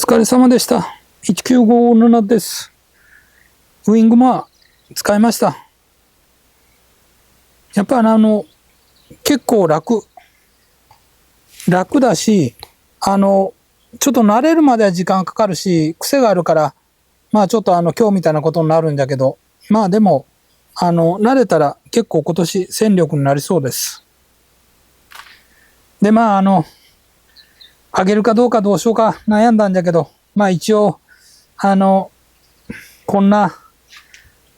疲れ様でした。1957です。ウイングモア使いました。やっぱり結構楽だし、ちょっと慣れるまでは時間かかるし、癖があるから、まあちょっと今日みたいなことになるんだけど、まあでも、慣れたら結構今年戦力になりそうです。で、まああげるかどうかどうしようか悩んだんだけど、まあ一応、こんな、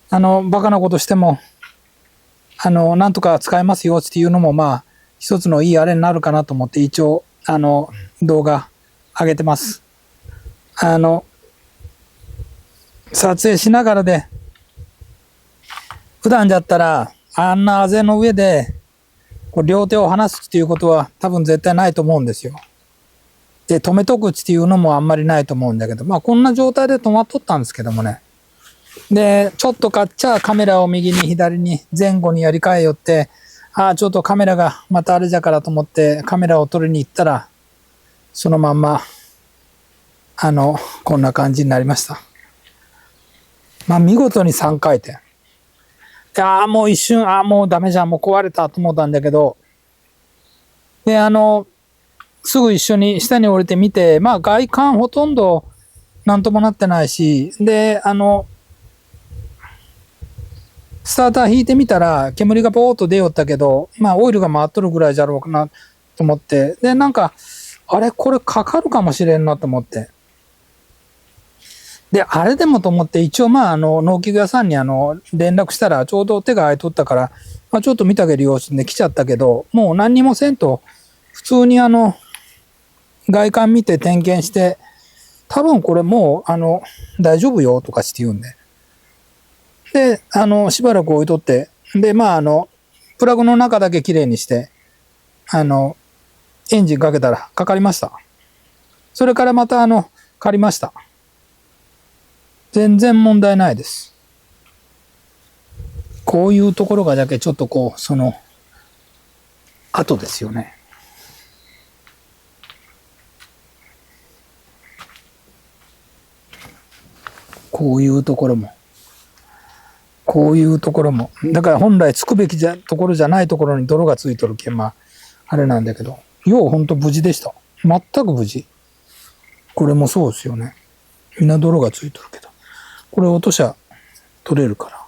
バカなことしても、なんとか使えますよっていうのも、まあ、一つのいいあれになるかなと思って、一応、動画上げてます。撮影しながらで、普段だったら、あんなあぜの上で、両手を離すっていうことは多分絶対ないと思うんですよ。で、止めとくっていうのもあんまりないと思うんだけど、まあこんな状態で止まっとったんですけどもね。で、ちょっとカメラを右に左に前後にやり替えよって、ちょっとカメラがまたあれじゃからと思ってカメラを撮りに行ったら、そのまんま、こんな感じになりました。まあ見事に3回転。もう一瞬、もうダメじゃん、もう壊れたと思ったんだけど、で、すぐ一緒に下に降りてみて、まあ外観ほとんどなんともなってないし、で、スターター引いてみたら煙がボーっと出よったけど、まあオイルが回っとるぐらいじゃろうかなと思って、で、なんか、これかかるかもしれんなと思って。で、あれでもと思って一応まあ農機具屋さんに連絡したらちょうど手が空いとったから、まあちょっと見てあげるよって来ちゃったけど、もう何にもせんと、普通に外観見て点検して、多分これもう、大丈夫よとかして言うんで。で、しばらく置いとって、で、まあプラグの中だけきれいにして、エンジンかけたらかかりました。それからまた借りました。全然問題ないです。こういうところがだけちょっと後ですよね。こういうところも。だから本来つくべきところじゃないところに泥がついとるけん、まあ、あれなんだけど。ようほんと無事でした。全く無事。これもそうですよね。みんな泥がついとるけど。これ落としゃ取れるから。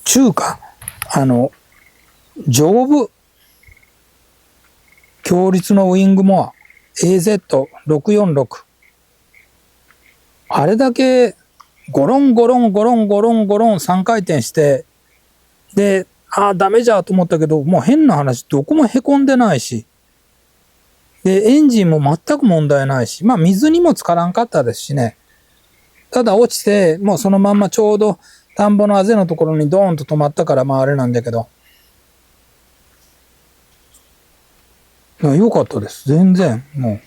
中華、丈夫。共立のウイングモアAZ646。あれだけゴロンゴロン3回転して、で、ダメじゃと思ったけど、もう変な話、どこも凹んでないし、で、エンジンも全く問題ないし、まあ水にも浸からんかったですしね。ただ落ちて、もうそのまんまちょうど田んぼのあぜのところにドーンと止まったから、まああれなんだけど。いや、良かったです。全然、もう。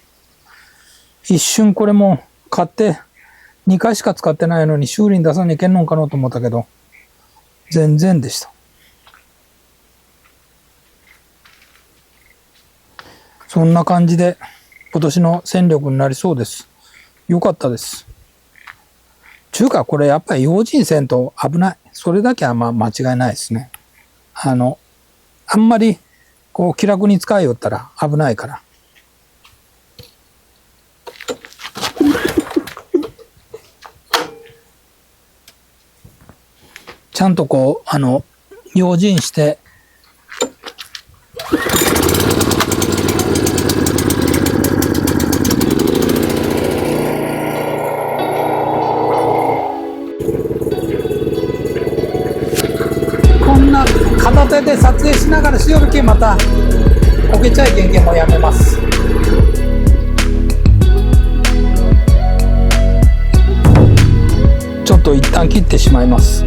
一瞬これも買って、2回しか使ってないのに修理に出さにいけんのかなと思ったけど、全然でした。そんな感じで今年の戦力になりそうです。よかったです。これやっぱり用心せんと危ない。それだけはまあ間違いないですね。あんまり気楽に使いよったら危ないから。ちゃんと用心して、こんな片手で撮影しながらしよるけんまた、こけちゃいけんけんもやめます。ちょっと一旦切ってしまいます。